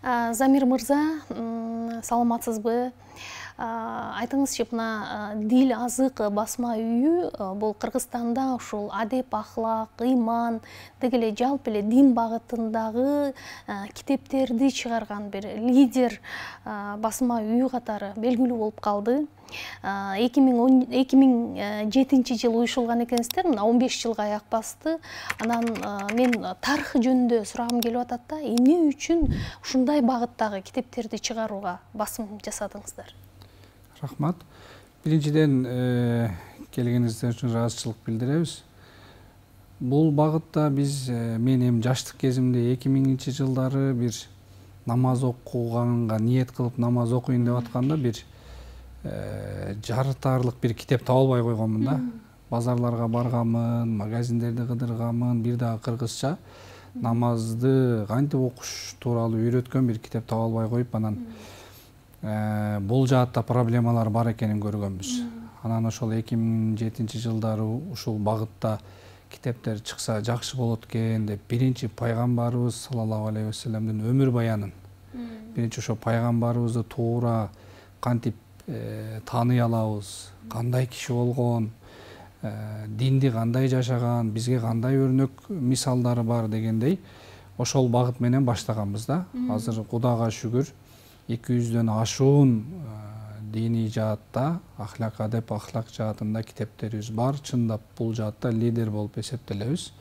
Замир мырза, саламатсызбы? Айтыңызчы, мына дил азык басма үйү бул Кыргызстанда ушул адеп, ахлак, ыйман деги эле жалпы эле дин багытындагы китептерди чыгарган бир лидер басма үйү катары белгилүү болуп калды. 2007 жылы уюшулган экенсиздер, мына 15 жылга аяк басты. Анан мен тарыхы жөнүндө сурагым келип атат да, эмне үчүн ушундай багыттагы китептерди чыгарууга басым жасадыңыздар? Рахмат. Биринчиден келгениңиздер үчүн ыраазычылык билдиребиз. Бул багытта мен эми жаштык кезимде 2000 жылдары бир намаз окуганга ниет кылып намаз окуйн деп атканда бир жарытарлык бир китеп таба албай койгонмун да. Базарларга барганмын, магазиндерди кыдырганмын, бир дагы кыргызча намазды кантип окуш тууралуу үйрөткөн бир китеп таба албай коюп, анан бул жаатта проблемалар бар экенин көргөнбүз. Анан ошол 2007 жылдары ушул багытта китептер чыкса жакшы болот экен деп биринчи пайгамбарыбыз саллаллаху алейхи вассаламдын өмүр баянын, биринчи ошо пайгамбарыбызды туура кантип тааный алабыз, кандай киши болгон, динди кандай жашаган, бизге кандай өрнөк мисалдары бар дегендей ошол багыт менен баштаганбыз да. Азыр Кудайга шүгүр 200дөн ашуун диний жаатта, ахлак, адеп, ахлак жаатында китептерибиз бар. Чындап бул жаатта лидер болуп эсептелебиз.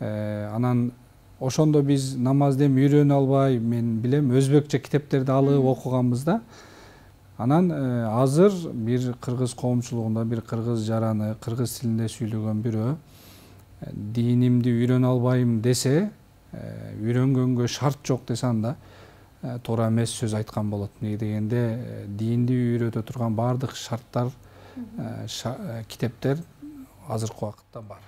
Анан ошондо биз намазды эми үйрөнө албай, мен билем, өзбекче китептерди алып окуганбыз да. Анан азыр бир кыргыз коомчулугунда бир кыргыз жараны кыргыз тилинде сүйлөгөн бирөө динимди үйрөнө албайм десе, үйрөнгөнгө шарт жок десе, анда туура эмес сөз айткан болот. Эмне дегенде динди үйрөтө турган баардык шарттар, китептер азыркы убакытта бар.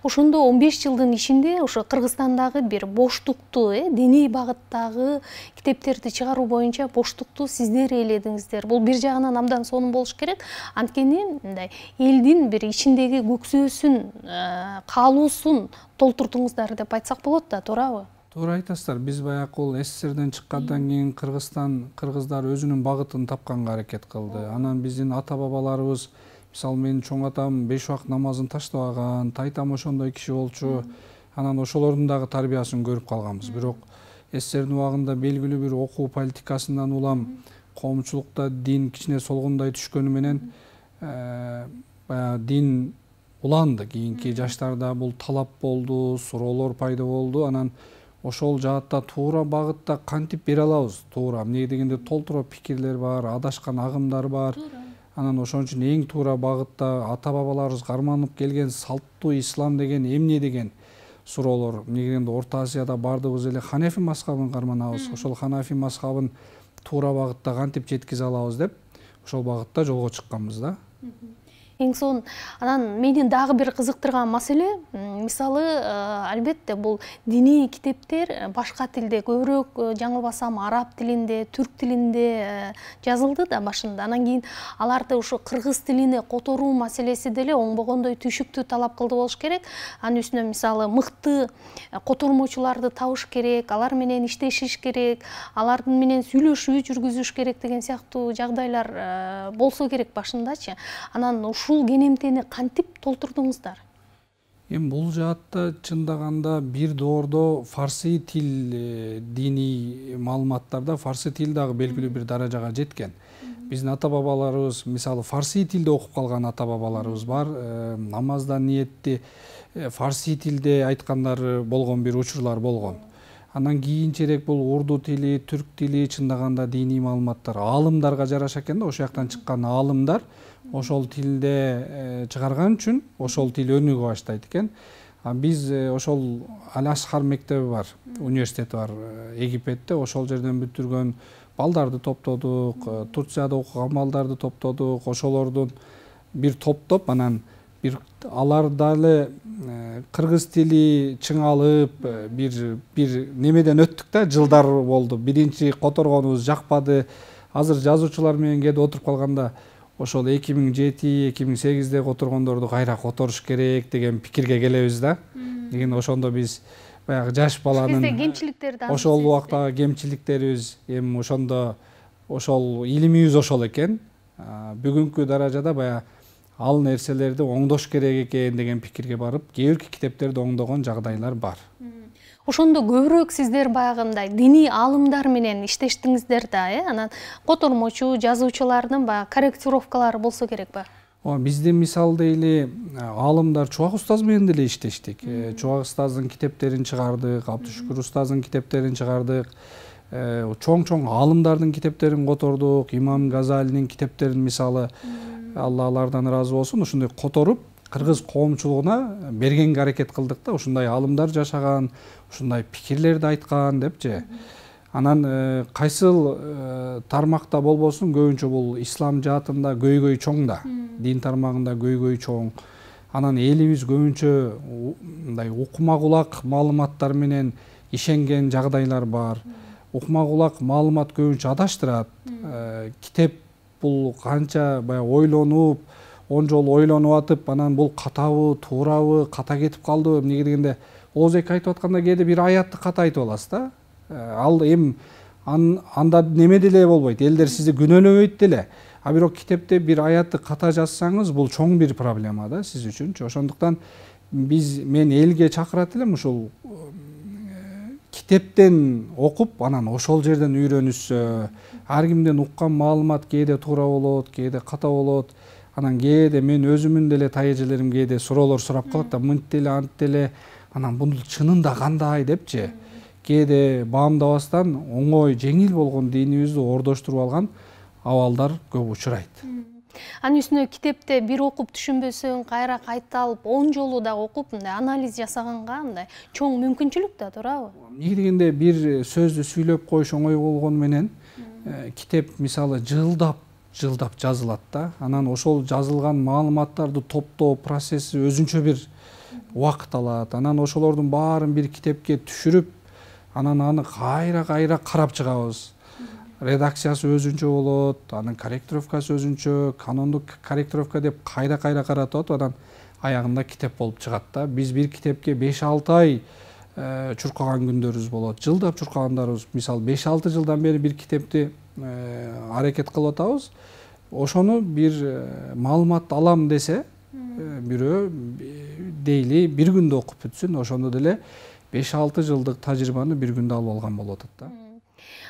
Ошондо 15 жылдын ичинде ошо Кыргызстандагы бир боштукту, диний багыттагы китептерди чыгаруу боюнча боштукту сиздер ээледиңиздер. Бул бир жагынан абдан сонун болуш керек. Анткени мындай элдин бир ичиндеги көксөөсүн, каалоосун толтурдуңуздар деп айтсак болот да, туурабы? Туура айтасыздар. Биз баягы СССРден чыккандан кийин кыргыздар өзүнүн багытын тапканга аракет кылды. Анан биздин ата-бабаларыбыз, мисалы менин чоң атам 5 убакыт намазын таштабаган, тайтам ошондой киши болчу. Анан ошолордун дагы тарбиясын көрүп калганбыз. Бирок СССРдин убагында белгилүү бир окуу политикасынан улам коомчулукта дин кичине солгундай түшкөнү менен баягы дин уланды. Кийинки жаштарда бул талап болду, суроолор пайда болду. Анан ошол жаатта туура багытта кантип бере алабыз? Туура, эмне дегенде толтура пикирлер бар, адашкан агымдар бар. Анан ошон үчүн эң туура багытта ата-бабаларыбыз карманып келген салттуу ислам деген эмне деген суроолор. Эмне дегенде Орто Азияда бардыгыбыз эле Ханефи мазхабын карманабыз. Ошол Ханафи мазхабын туура багытта кантип жеткизе алабыз деп ошол багытта жолго чыкканбыз да. Эң сонун. Анан мени дагы бир кызыктырган маселе, мисалы, албетте бул диний китептер башка тилде, көбүрөөк жаңылбасам араб тилинде, түрк тилинде жазылды да башында. Анан кийин аларды ушу кыргыз тилине которуу маселеси деле оңбогондой түшүктүү талап кылды болуш керек. Анын үстүнө мисалы мыкты котормочуларды табыш керек, алар менен иштешиш керек, алардын менен сүйлөшүү жүргүзүш керек деген сыяктуу жагдайлар болсо керек башындачы. Анан ушул кенемтени кантип толтурдуңуздар? Эми бул жаатта чындаганда бир доордо фарсы тил диний маалыматтарда фарсы тил дагы белгилүү бир даражага жеткен. Биздин ата-бабаларыбыз, мисалы, фарсы тилде окуп калган ата-бабаларыбыз бар. Намазда ниетти фарсы тилде айткандары болгон бир учурлар болгон. Анан кийинчерээк бул урду тили, түрк тили чындаганда диний маалыматтар аалымдарга жараша экен да, ошол жактан чыккан аалымдар ошол тилде чыгарган үчүн ошол тил өнүгө баштайт экен. Биз ошол Ал-Ашхар мектеби бар, университети бар Египетте, ошол жерден бүтүргөн балдарды топтодук, Турцияда окуган балдарды топтодук, ошолордун бир топтоп, анан алар дагы кыргыз тили чыңалып бир немеден өттүк да, жылдар болду. Биринчи которгонубуз жакпады. Азыр жазуучулар менен кээде отуруп калганда ошол 2007-2008-де которгондорду кайра которуш керек деген пикирге келебиз да. Деген ошондо биз баягы жаш баланын бизде кемчиликтерди ошол убактагы кемчиликтерибиз эми ошондо ошол илимибиз ошол экен. Бүгүнкү даражада баягы ал нерселерди оңдош керек экен деген пикирге барып, кээ бир китептерди оңдогон жагдайлар бар. Ошондо көбүрөөк сиздер баягындай диний аалымдар менен иштештиңиздер да, анан котормочу, жазуучулардын баягы корректировкалары болсо керек ба? Бизде мисал дейли аалымдар Чубак устаз менен деле иштештик. Чубак устаздын китептерин чыгардык, Абдышүкүр устаздын китептерин чыгардык. Чоң-чоң аалымдардын китептерин котордук, Имам Газалинин китептерин мисалы Алла алардан ыраазы болсун, ушундай которуп кыргыз коомчулугуна бергенге аракет кылдык да, ушундай аалымдар жашаган, ушундай пикирлерди айткан депчи. Анан кайсыл тармакта болбосун, көбүнчө бул ислам жаатында көйгөй чоң да, дин тармагында көйгөй чоң. Анан элибиз көбүнчө мындай укма кулак маалыматтар менен ишенген жагдайлар бар. Укма кулак маалымат көбүнчө адаштырат. Китеп бул канча баягы ойлонуп, 10 жолу ойлонуп атып, анан бул катабы, туурабы, ката кетип калдыбы, эмнеге дегенде Оозек айтып атканда кээде бир аятты ката айтып аласыз да. Ал эми анда неме деле болбойт, элдер сизди күнөөлөбөйт деле. А бирок китепте бир аятты ката жазсаңыз, бул чоң бир проблема да сиз үчүнчү. Ошондуктан мен элге чакырат элем ушул китептен окуп, анан ошол жерден үйрөнүшсө, ар кимден уккан маалымат кээде туура болот, кээде ката болот. Анан кээде мен өзүмдүн деле тайежелерим кээде суроолор сурап калат да, мынт деле, ант деле, анан бул чынында кандай депчи. Кээде баамдабастан оңой, жеңил болгон динибизди ордоштуруп алган абалдар көп учурайт. Анын үстүнө китепте бир окуп түшүнбөсөң, кайра кайталып 10 жолу да окуп, мындай анализ жасаганга мындай чоң мүмкүнчүлүк да, туурабы? Эмне дегенде бир сөздү сүйлөп коюш оңой болгону менен китеп мисалы жылдап жазылат да. Анан ошол жазылган маалыматтарды топтоо процесси өзүнчө бир убакыт алат. Анан ошолордун баарын бир китепке түшүрүп, анан аны кайра карап чыгабыз. Редакциясы өзүнчө болот, анын корректировкасы өзүнчө, канондук корректировка деп кайра каратып, анан аягында китеп болуп чыгат да. Биз бир китепке 5-6 ай чуркаган күндөрүбүз болот. Жылдап чуркагандарыбыз, мисалы 5-6 жылдан бери бир китепти аракет кылып атабыз. Ошону бир маалымат алам десе, бирөө дейли бир күндө окуп бүтсүн, ошондо деле 5-6 жылдык тажрыйбаны бир күндө алып алган болуп атат да.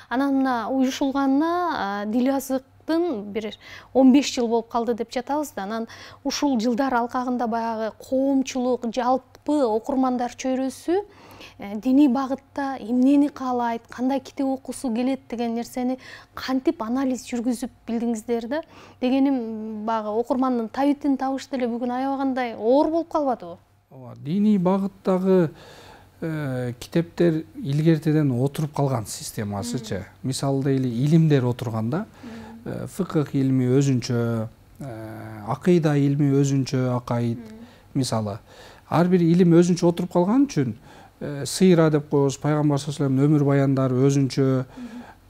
Анан мына уюшулганына дил азыктын бир 15 жыл болуп калды деп жатабыз да. Анан ушул жылдар алкагында баягы коомчулук, жалпы окурмандар чөйрөсү диний багытта эмнени каалайт, кандай китеп окусу келет деген нерсени кантип анализ жүргүзүп билдиңиздер да. Дегеним баягы окурмандын табитин табыш деле бүгүн аябагандай оор болуп калбадыбы? Диний багыттагы китептер илгертеден отуруп калган системасычы. Мисалы дейли илимдер отурганда, фыкых илми өзүнчө, акыйда илми өзүнчө акайт. Мисалы, ар бир илим өзүнчө отуруп калган үчүн сыйра деп коебуз, пайгамбар саллаллаху алейхи өмүр баяндары өзүнчө,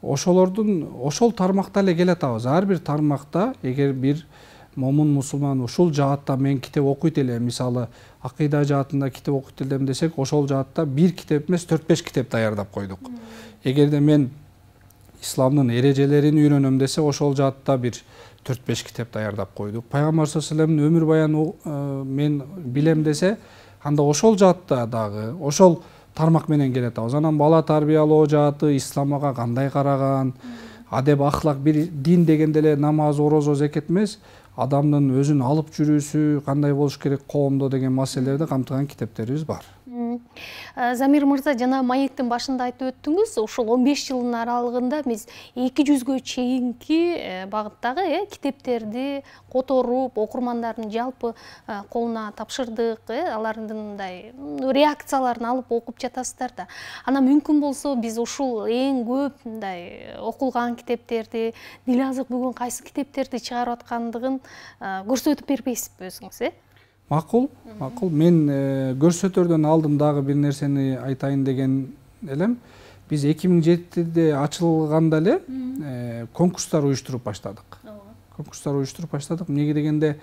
ошол тармакта эле келе атабыз. Ар бир тармакта эгер бир момун мусулман ушул жаатта мен китеп окуйт элем, мисалы акыйда жаатында китеп окуйт элем десек, ошол жаатта бир китеп эмес 4-5 китеп даярдап койдук. Эгерде мен исламдын эрежелерин үйрөнөм десе, ошол жаатта бир 4-5 китеп даярдап койдук. Пайгамбар саллаллаху алейхи вассаламдын өмүр баянын мен билем десе, анда ошол жаатта дагы ошол тармак менен келе атабыз. Анан бала тарбиялоо жааты, исламга кандай караган, адеп ахлак, бир дин дегенде эле намаз, орозо, зекет эмес, адамдын өзүн алып жүрүүсү кандай болуш керек коомдо деген маселелерди камтыган китептерибиз бар. Замир мырза, жана маектин башында айтып өттүңүз, ушул 15 жылдын аралыгында биз 200гө чейинки багыттагы китептерди которуп, окурмандардын жалпы колуна тапшырдык, алардын мындай реакцияларын алып окуп жатасыздар да. Анан мүмкүн болсо биз ушул эң көп мындай окулган китептерди, дил азык бүгүн кайсы китептерди чыгарып аткандыгын көрсөтүп бербейсизби өзүңүз? Макул. Мен көрсөтөрдөн алдым дагы бир нерсени айтайын деген элем. Биз 2007-де ачылганда эле конкурстар уюштуруп баштадык. Эмнеге дегенде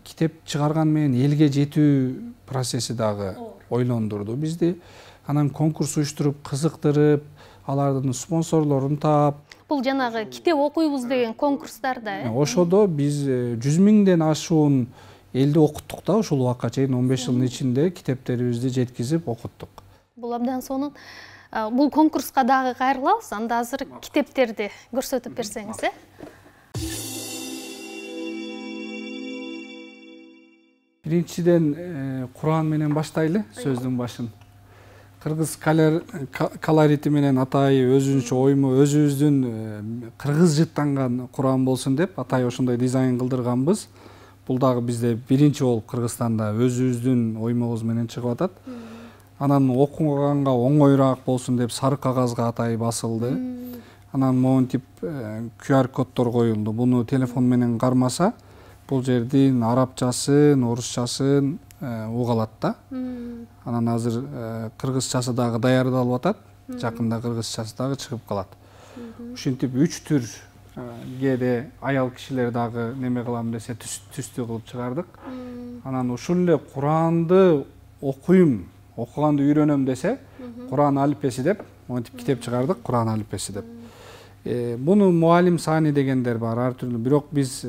китеп чыгарган менен элге жетүү процесси дагы ойлондурду бизди. Анан конкурс уюштуруп, кызыктырып, алардын спонсорлорун таап. Бул жанагы китеп окуйбуз деген конкурстарда, Ошодо биз 100 000ден ашуун элди окуттук да, ушул убакка чейин 15 жылдын ичинде китептерибизди жеткизип окуттук. Бул абдан сонун. Бул конкурска дагы кайрылабыз. Анда азыр китептерди көрсөтүп берсеңиз, Биринчиден Куран менен баштайлы сөздүн башын. Кыргыз колорити менен Атай өзүнчө ойму, өзүбүздүн кыргыз жыттанган Куран болсун деп Атай ошондой дизайн кылдырганбыз. Бул дагы бизде биринчи болуп Кыргызстанда өзүбүздүн оймобуз менен чыгып атат. Анан окуганга оңойраак болсун деп сары кагазга Атай басылды. Анан монтип QR коддор коюлду. Буну телефон менен кармаса, бул жердин арабчасын, орусчасын уга алат да. Анан азыр кыргызчасы дагы даярдалып атат. Жакында кыргызчасы дагы чыгып калат. Ушинтип 3 түр кээде аял кишилер дагы неме кылам десе түстүү кылып чыгардык. Анан ушул эле Куранды окуйм, окуганды үйрөнөм десе, Куран алифбеси деп монтип китеп чыгардык, Куран алифбеси деп. Буну муалим сани дегендер бар, ар түрлүү. Бирок биз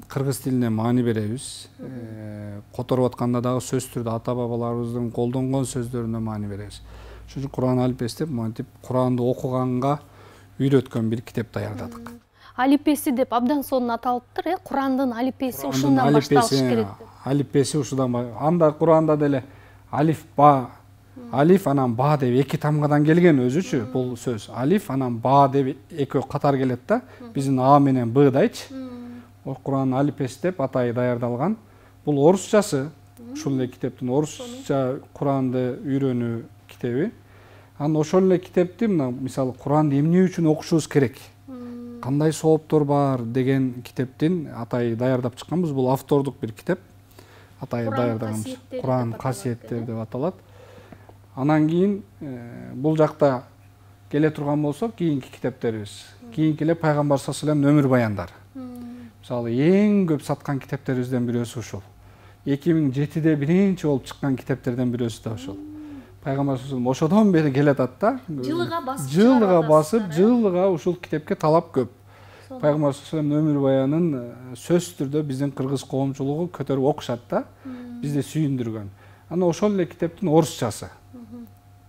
кыргыз тилине маани беребиз. Которуп атканда дагы сөз түрдө ата бабаларыбыздын колдонгон сөздөрүнө маани беребиз. Ошон үчүн Куран алифбеси деп монтип Куранды окуганга үйрөткөн бир китеп даярдадык. Алифбеси деп абдан сонун аталыптыр, Курандын алифбеси ушундан башталыш керек деп. Алифбеси ушудан анда Куранда деле алиф ба, алиф анан ба деп эки тамгадан келген өзүчү бул сөз. Алиф анан ба деп экөө катар келет да. Биздин а менен бдайчы. Куран алифбеси деп Атай даярдалган. Бул орусчасы. Ушул эле китептин орусча Куранды үйрөнүү китеби. Анан ошол эле китепти мисалы Куранды эмне үчүн окушубуз керек? Кандай сооптор бар деген китептин Атай даярдап чыкканбыз. Бул автордук бир китеп. Атай даярдаган Куран касиеттери деп аталат. Анан кийин бул жакта келе турган болсок, кийинки китептерибиз. Кийинки эле Пайгамбар саллаллаху алейхи өмүр баяндар. Мисалы эң көп саткан китептерибизден бирөөсү ушул. 2007-де биринчи болуп чыккан китептерден бирөөсү да ушул. Пайгамбар саллаллаху алейхи ошодон бери келе атат да. Жылга басып, жылга ушул китепке талап көп. Пайгамбар саллаллаху алейхи өмүр баянын сөз түрдө биздин кыргыз коомчулугу көтөрүп окушат да. Бизди сүйүндүргөн. Анан ошол эле китептин орусчасы.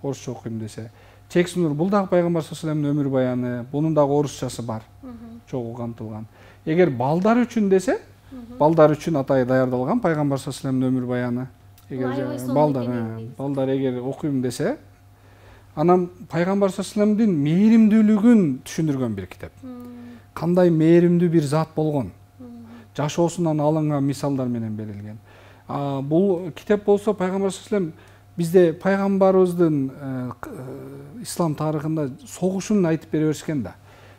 Орусча окуйм десе. Чексинур бул дагы Пайгамбар саллаллаху алейхи өмүр баяны, бунун дагы орусчасы бар. Чогуу камтылган. Эгер балдар үчүн десе, балдар үчүн Атай даярдалган Пайгамбар саллаллаху алейхи өмүр баяны. Эгер балдар эгер окуйм десе, анан Пайгамбар саллаллаху алейхи вассаламдын мээримдүүлүгүн түшүндүргөн бир китеп. Кандай мээримдүү бир зат болгон. Жашоосунан алынган мисалдар менен берилген. Бул китеп болсо Пайгамбар саллаллаху алейхи вассалам бизде пайгамбарыбыздын ислам тарыхында согушун айтып бере беришкен да.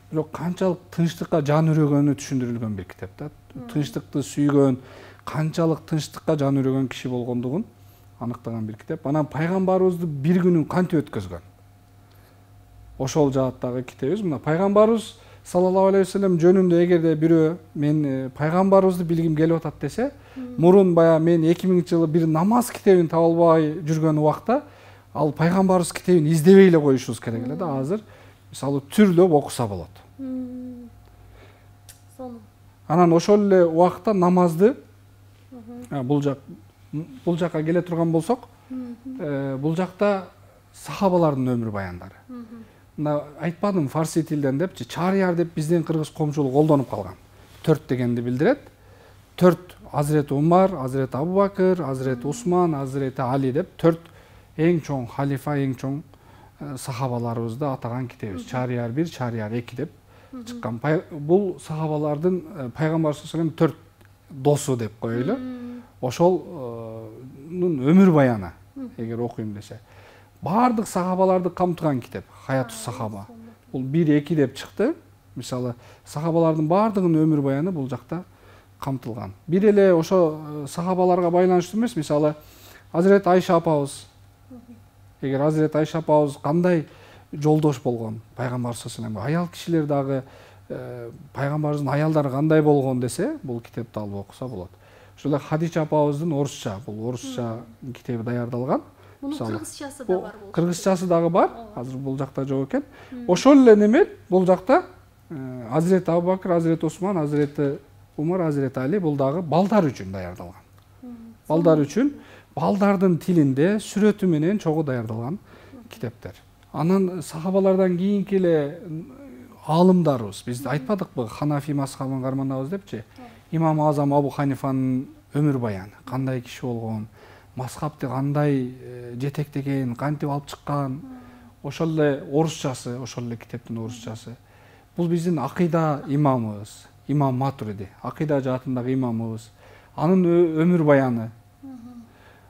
Бирок канчалык тынчтыкка жан үрөгөнү түшүндүрүлгөн бир китеп да. Тынчтыкты сүйгөн, канчалык тынчтыкка жан үрөгөн киши болгондугун аныктаган бир китеп. Анан пайгамбарыбызды бир күнүн кантип өткөзгөн. Ошол жааттагы китебиз. Мына пайгамбарыбыз саллаллаху алейхи вассалам жөнүндө эгерде бирөө мен пайгамбарыбызды билгим келип атат десе, мурун бая мен 2000-жылы бир намаз китебин таба албай жүргөн убакта ал пайгамбарыбыз китебин издебей эле коюшубуз керек эле да. Азыр мисалы түрлөп окуса болот. Анан ошол эле убакта намазды бул жакка келе турган болсок, бул жакта сахабалардын өмүр баяндары. Мына айтпадым фарси тилден депчи, чарияр деп биздин кыргыз коомчулугу колдонуп калган. 4 дегенди билдирет. 4 Азирети Умар, Азирети Абу Бакыр, Азирети Усман, Азирети Али деп 4 эң чоң халифа, эң чоң сахабаларыбызды атаган китебиз. Чарияр 1, чарияр 2 деп чыккан. Бул сахабалардын Пайгамбар саллаллаху алейхи вассалам 4 досу деп коелу. Ошолнун өмүр баяны эгер окуйм десе. Бардык сахабаларды камтыган китеп, Хаятус сахаба. Бул 1-2 деп чыкты. Мисалы, сахабалардын бардыгынын өмүр баяны бул жакта камтылган. Бир эле ошо сахабаларга байланыштуу эмес, мисалы, Азирет Айша апабыз. Эгер Азирет Айша апабыз кандай жолдош болгон Пайгамбар саллаллаху алейхи вассалам, аял кишилер дагы пайгамбарыбыздын аялдары кандай болгон десе, бул китепти алып окуса болот. Ошол эле Хадича апабыздын орусча, бул орусча китеби даярдалган. Мунун кыргызчасы да бар болчу. Кыргызчасы дагы бар. Азыр бул жакта жок экен. Ошол эле неме бул жакта Азирети Абубакыр, Азирети Осман, Азирети Умар, Азирети Али бул дагы балдар үчүн даярдалган. Балдар үчүн балдардын тилинде сүрөтү менен чогуу даярдалган китептер. Анан сахабалардан кийинки эле аалымдарыбыз, биз айтпадыкпы Ханафи мазхабын карманабыз депчи? Имам Азам Абу Ханифанын өмүр баяны, кандай киши болгон, мазхабты кандай жетектеген, кантип алып чыккан, ошол эле орусчасы, ошол эле китептин орусчасы. Бул биздин акыйда имамыбыз, Имам Матуриди, акыйда жаатындагы имамыбыз. Анын өмүр баяны.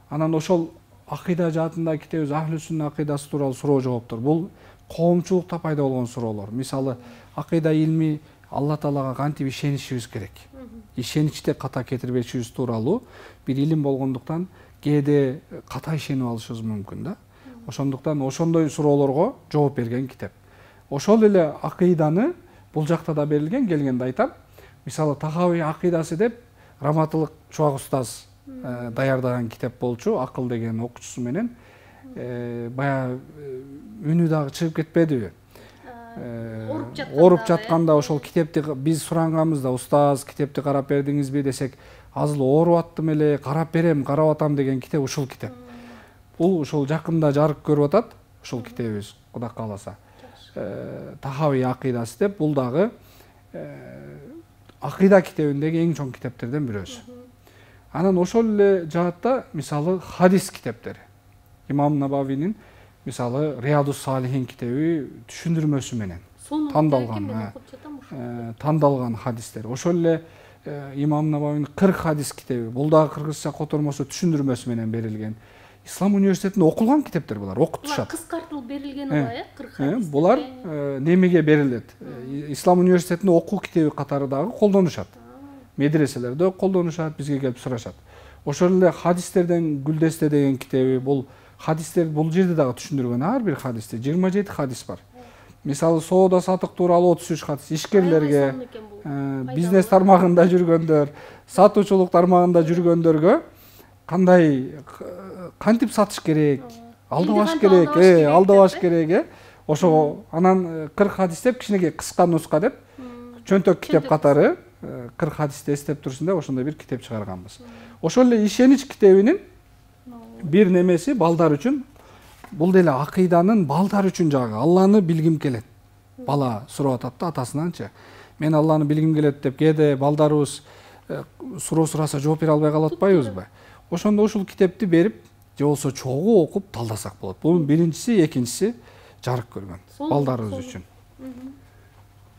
Анан ошол акыйда жаатындагы китебиз Ахлу Сунна акыйдасы тууралуу суроо жооптор. Бул коомчулукта пайда болгон суроолор. Мисалы, акыйда илми Алла Таалага кантип ишенишибиз керек. Ишеничте ката кетирбешибиз тууралуу бир илим болгондуктан кээде ката ишенип алышыбыз мүмкүн да. Ошондуктан ошондой суроолорго жооп берген китеп. Ошол эле акыйданы бул жакта да берилген, келгенде айтам. Мисалы, Тахави акыйдасы деп Раматылык Чубак устаз даярдаган китеп болчу, Акыл деген окуучусу менен. Бая үнү дагы чыгып кетпедиби? Оруп жатканда ошол китепти биз суранганбызда, устаз китепти карап бердиңизби десек, азыр ооруп аттым эле, карап берем, карап атам деген китеп ушул китеп. Бул ушул жакында жарык көрүп атат, ушул китебиз, Кудай кааласа. Тахави акыйдасы деп, бул дагы акыйда китебиндеги эң чоң китептерден бирөөсү. Анан ошол эле жаатта мисалы хадис китептери. Имам Набавинин мисалы Риядус Салихин китеби түшүндүрмөсү менен тандалган хадистер. Ошол эле Имам Набавинин 40 хадис китеби, бул дагы кыргызча котормосу түшүндүрмөсү менен берилген. Ислам университетинде окулган китептер булар, окутушат. Булар кыскартылып берилген ала, 40 хадис. Булар немеге берилет? Ислам университетинде окуу китеби катары дагы колдонушат. Медреселерде колдонушат, бизге келип сурашат. Ошол эле хадистерден Гүлдесте деген китеби, бул хадистер бул жерде дагы түшүндүргөн, ар бир хадисте 27 хадис бар. Мисалы, соода сатык тууралуу 33 хадис, ишкерлерге, бизнес тармагында жүргөндөр, сатуучулук тармагында жүргөндөргө кандай кантип сатыш керек, алдабаш керек, алдабаш керек, ошого анан 40 хадис деп кичинекей кыска нуска деп чөнтөк китеп катары 40 хадисти эстеп турсун деп ошондой бир китеп чыгарганбыз. Ошол эле ишенич китебинин бир немеси балдар үчүн, бул деле акыйданын балдар үчүн жагы, Алланы билгим келет. Бала сурап атат да атасынанчы. Мен Алланы билгим келет деп кээде балдарыбыз суроо сураса жооп бере албай калып атпайбызбы? Ошондо ушул китепти берип, же болсо чогуу окуп талдасак болот. Бунун биринчиси, экинчиси жарык көргөн балдарыбыз үчүн.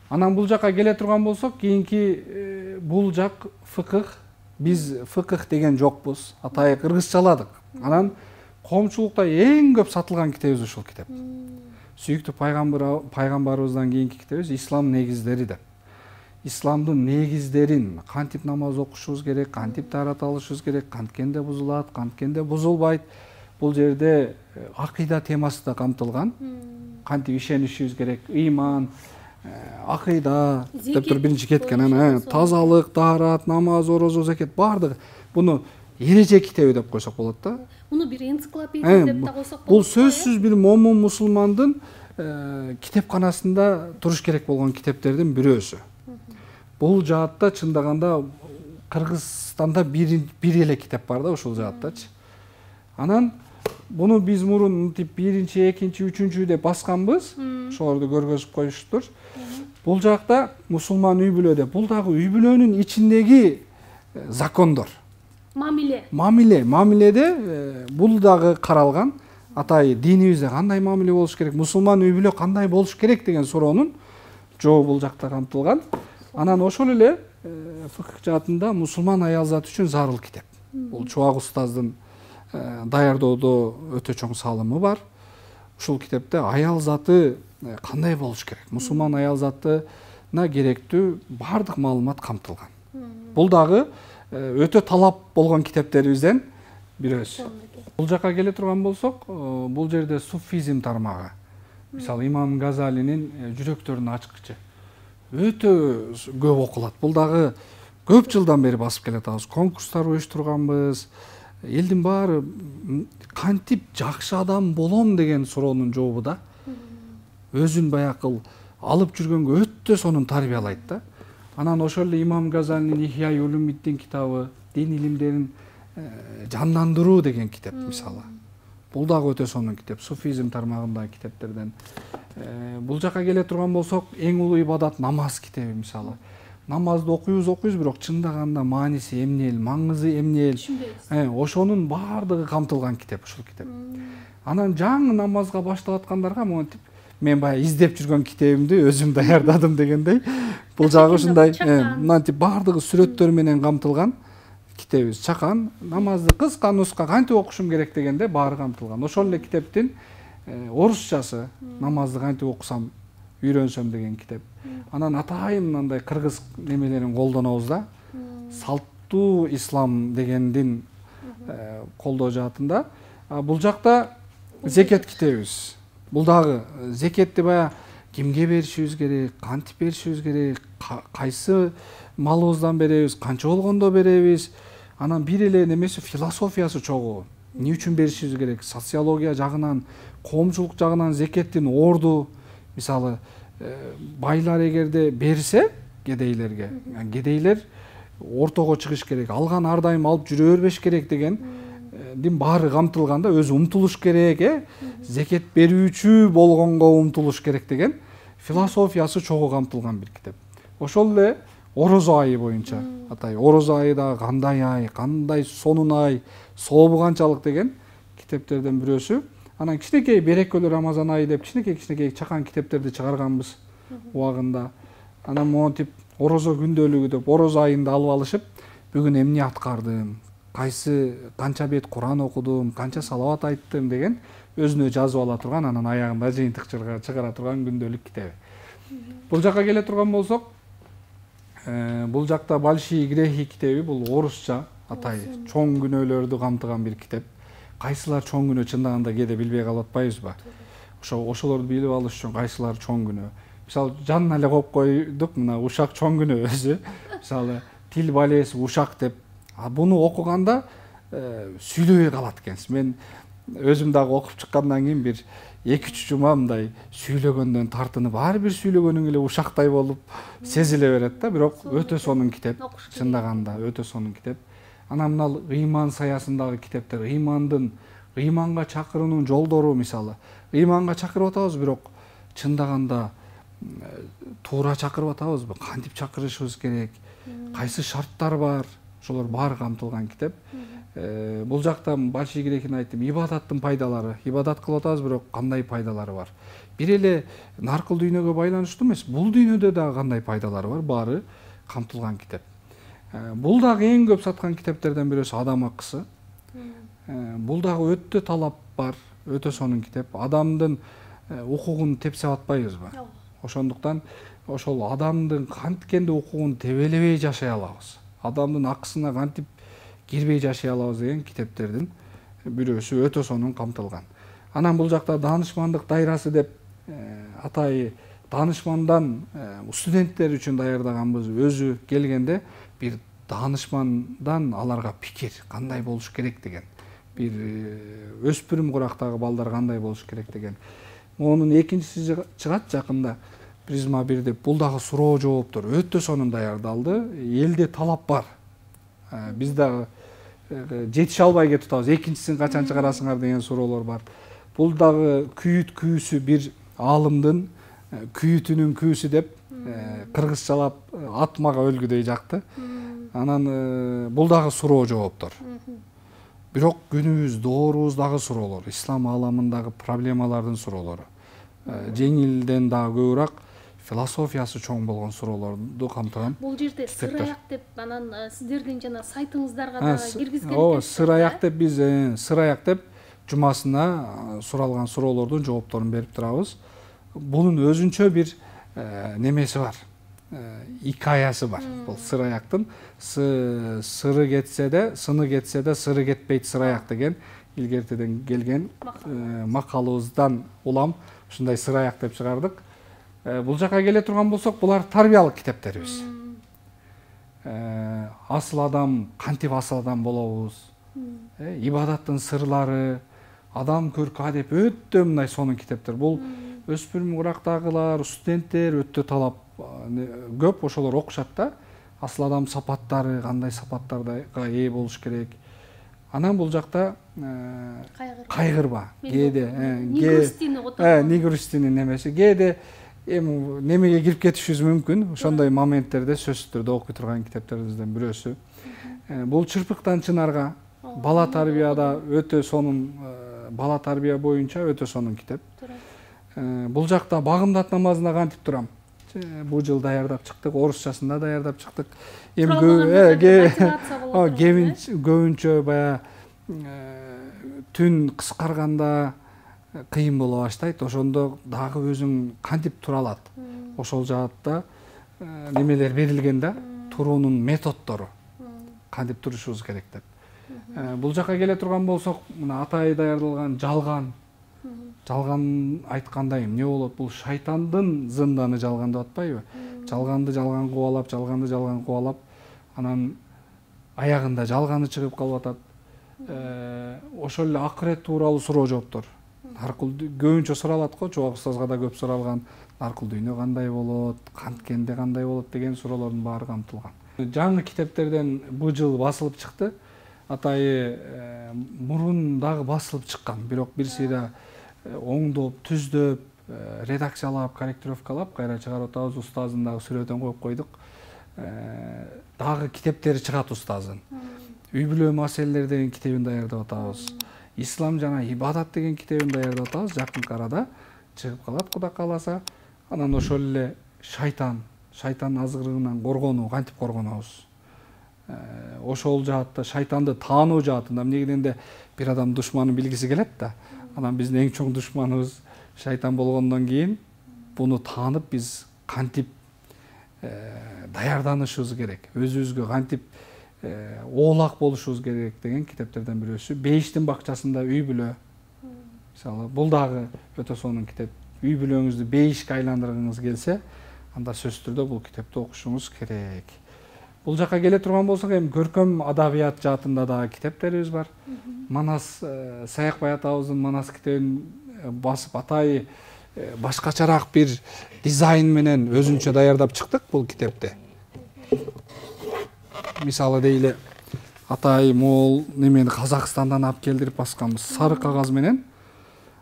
Анан бул жакка келе турган болсок, кийинки бул жак фыкых. Биз фыкых деген жокпуз. Атайы кыргызчаладык. Анан коомчулукта эң көп сатылган китебиз ушул китеп. Сүйүктүү пайгамбарыбыздан кийинки китебиз Ислам негиздери деп. Исламдын негиздерин, кантип намаз окушубуз керек, кантип таарат алышыбыз керек, канткенде бузулат, канткенде бузулбайт. Бул жерде акыйда темасы да камтылган. Кантип ишенишибиз керек, ыйман, акыйда деп туруп биринчи кеткен, анан тазалык, таарат, намаз, орозо, закет баардыгы. Буну эреже китеби деп койсок болот да. Муну бир энциклопедия деп да койсок болот. Бул сөзсүз бир момун мусулмандын китепканасында туруш керек болгон китептердин бирөөсү. Бул жаатта чындаганда Кыргызстанда бир эле китеп бар да ушул жааттачы. Анан буну биз мурун биринчи, экинчи, үчүнчү деп басканбыз. Ошолорду көргөзүп коюштур. Бул жакта мусулман үй бүлө деп, бул дагы үй бүлөнүн ичиндеги закондор. Мамиледе бул дагы каралган. Атайы динибизде кандай мамиле болуш керек, мусулман үй бүлө кандай болуш керек деген суроонун жообу бул жакта камтылган. Анан ошол эле фыкых жаатында мусулман аял зат үчүн зарыл китеп. Бул Чубак устаздын даярдоодо өтө чоң салымы бар. Ушул китепте аял заты кандай болуш керек, мусулман аял затына керектүү баардык маалымат камтылган. Бул дагы өтө талап болгон китептерибизден бирөөсү. Бул жакка келе турган болсок, бул жерде суфизм тармагы. Мисалы, Имам Газалинин жүрөктөрүн ачкычы өтө көп окулат. Бул дагы көп жылдан бери басып келе атабыз. Конкурстар уюштурганбыз. элдин баары кантип жакшы адам болом деген суроонун жообу да. Өзүн баягы алып жүргөнгө өтө сонун тарбиялайт да. Анан ошол эле Имам Газалинин Ихя Улумиддин китабы, дин илимдерин жандандыруу деген китеп мисалы. Бул дагы өтө сонун китеп, суфизм тармагындагы китептерден. Бул жака келе турган болсок, эң улуу ибадат намаз китеби мисалы. Намазды окуйбуз, бирок чындаганда мааниси эмне эл, маңызы эмне эл, ошонун баардыгы камтылган китеп ушул китеп. Анан жаңы намазга баштап аткандарга монтип мен баягы издеп жүргөн китебимди өзүм даярдадым дегендей. Бул жагы ушундай, мынтип баардыгы сүрөттөр менен камтылган китебибиз. Чакан намазды кыска нуска кантип окушум керек дегенде баары камтылган. Ошол эле китептин орусчасы намазды кантип окусам үйрөнсөм деген китеп. Анан атайын мындай кыргыз немелерин колдонобуз да. Салттуу ислам дегендин колдоо жаатында. Бул жакта зекет китебибиз. Бул дагы зекетти баягы кимге беришибиз керек, кантип беришибиз керек, кайсы малыбыздан беребиз, канча болгондо беребиз. Анан бир эле немеси философиясы чогуу. Эмне үчүн беришибиз керек? Социология жагынан, коомчулук жагынан зекеттин орду, мисалы, байлар эгерде берсе кедейлерге, кедейлер ортого чыгыш керек, алган ар дайым алып жүрө бербеш керек деген баары камтылганда, өзү умтулуш керек, зекет берүүчү болгонго умтулуш керек деген философиясы чогуу камтылган бир китеп. Ошол эле орозо айы боюнча, атай орозо айы дагы кандай ай, кандай сонун ай, сообу канчалык деген китептерден бирөөсү. Анан кичинекей берекелүү Рамазан айы деп кичинекей чакан китептерди чыгарганбыз убагында. Анан монтип орозо күндөлүгү деп орозо айында алып алышып, бүгүн эмне аткардым, канча бет Куран окудум, канча салават айттым деген өзүнө жазып ала турган, анан аягында жыйынтык чыгара турган күндөлүк китеби. Бул жака келе турган болсок, бул жакта Большие грехи китеби, бул орусча, атай чоң күнөөлөрдү камтыган бир китеп. Кайсылар чоң күнөө чындаганда кээде билбей калып атпайбызбы? Ошолорду билип алыш үчүн кайсылар чоң күнөө. Мисалы, жанына эле коюп койдук, мына ушак чоң күнөө өзү. Мисалы, тил балеси ушак деп. Буну окуганда сүйлөбөй калат экенсиз. Мен өзүм дагы окуп чыккандан кийин бир 2-3 жума мындай сүйлөгөндөн тартынып, ар бир сүйлөгөнүң эле ушактай болуп сезиле берет да, бирок өтө сонун китеп. Чындаганда өтө сонун китеп. Анан мына ыйман саясындагы китептер, ыйманга чакыруунун жолдору мисалы. Ыйманга чакырып атабыз, бирок чындаганда туура чакырып атабызбы? Кантип чакырышыбыз керек? Кайсы шарттар бар? Ошолор баары камтылган китеп. Бул жакта Большие грехин айттым, ибадаттын пайдалары. Ибадат кылып атабыз, бирок кандай пайдалары бар? Бир эле наркыл дүйнөгө байланыштуу эмес, бул дүйнөдө дагы кандай пайдалары бар? Баары камтылган китеп. Бул дагы эң көп саткан китептерден бирөөсү Адам акысы. Бул дагы өтө талап бар, өтө сонун китеп. Адамдын укугун тепсеп атпайбызбы? Ошондуктан ошол адамдын канткенде укугун тебелебей жашай алабыз, адамдын акысына кантип кирбей жашай алабыз деген китептердин бирөөсү өтө сонун камтылган. Анан бул жакта даанышмандык дайрасы деп атай даанышмандан студенттер үчүн даярдаганбыз. Өзү келгенде бир даанышмандан аларга пикир кандай болуш керек деген, бир өспүрүм курактагы балдар кандай болуш керек деген. Онун экинчиси чыгат жакында, Призма 1 деп. Бул дагы суроо жооптор өтө сонун даярдалды. Элде талап бар. Биз дагы жетише албай кетип атабыз. Экинчисин качан чыгарасыңар деген суроолор бар. Бул дагы күйүт күүсү, бир аалымдын күйүтүнүн күүсү деп кыргызчалап атмага өлгүдөй жакты. Анан бул дагы суроо жооптор. Бирок күнүбүз доорубуз дагы суроолор, ислам ааламындагы проблемалардын суроолору. Жеңилден дагы көбүрөөк философиясы чоң болгон суроолорду камтыган. Бул жерде сыр аяк деп, анан сиздердин жана сайтыңыздарга да киргизген экенсиз. Ооба, сыр аяк деп биз сыр аяк деп жумасына суралган суроолордун жоопторун берип турабыз. Бунун өзүнчө бир немеси бар. Икаясы бар. Бул сыр аяктын сыры кетсе де, сыны кетсе де, сыры кетпейт сыр аяк деген илгертеден келген макалыбыздан улам ушундай сыр аяк деп чыгардык. Бул жака келе турган болсок, булар тарбиялык китептерибиз. Асыл адам, кантип асыл адам болобуз? ибадаттын сырлары, адам көркү адеп өтө мындай сонун китептер. Бул өспүрүм курактагылар, студенттер өтө талап көп ошолор окушат да. Асыл адам сапаттары, кандай сапаттарга ээ болуш керек. Анан бул жакта кайгырба. Кээде Нигрустини немеси. Кээде эми немеге кирип кетишибиз мүмкүн. Ошондой моменттерде сөзсүз түрдө окуй турган китептерибизден бирөөсү. Бул чырпыктан чынарга бала тарбияда өтө сонун, бала тарбия боюнча өтө сонун китеп. Бул жакта багымдат намазына кантип турам? Бул жыл даярдап чыктык, орусчасында даярдап чыктык. Эми көбүнчө баягы түн кыскарганда кыйын боло баштайт. Ошондо дагы өзүң кантип тура алат? Ошол жаатта немелер берилген да, туруунун методдору. Кантип турушубуз керек деп. Бул жака келе турган болсок, мына Атайы даярдалган жалган айткандай эмне болот? Бул шайтандын зынданы жалган деп атпайбы? Жалганды жалган кубалап, анан аягында жалганы чыгып калып атат. Ошол эле акырет тууралуу суроо жооптор. Наркул көбүнчө суралат го, Чубак устазга да көп суралган. Наркул дүйнө кандай болот, канткенде кандай болот деген суроолордун баары камтылган. Жаңы китептерден бул жыл басылып чыкты. Атайы мурун дагы басылып чыккан, бирок бир сыйра оңдоп, түздөп, редакциялап, корректировкалап кайра чыгарып атабыз. Устазын дагы сүрөтөн коюп койдук. Дагы китептери чыгат устазын. Үй бүлө маселелери деген китебин даярдап атабыз. Ислам жана ибадат деген китебин даярдап атабыз. Жакынкы арада чыгып калат, Кудай кааласа. Анан ошол эле шайтан азгырыгынан коргонуу, кантип коргонобуз? Ошол жаатта шайтанды таануу жаатында эмне дегенде бир адам душманын билгиси келет да. Анан биздин эң чоң душманыбыз шайтан болгондон кийин буну таанып биз кантип даярданышыбыз керек, өзүбүзгө кантип оолак болушубуз керек деген китептерден бирөөсү. Бейиштин бакчасында үй бүлө. Мисалы, бул дагы өтө сонун китеп. Үй бүлөңүздү бейишке айландыргыңыз келсе, анда сөзсүз түрдө бул китепти окушуңуз керек. Бул жака келе турган болсок, эми көркөм адабият жаатында дагы китептерибиз бар. Манас Саякбай атабыздын Манас китебин басып, Атайы башкачараак бир дизайн менен өзүнчө даярдап чыктык бул китепти. Мисалы дейле, Атайы мол немени Казакстандан алып келдирип басканбыз, сары кагаз менен.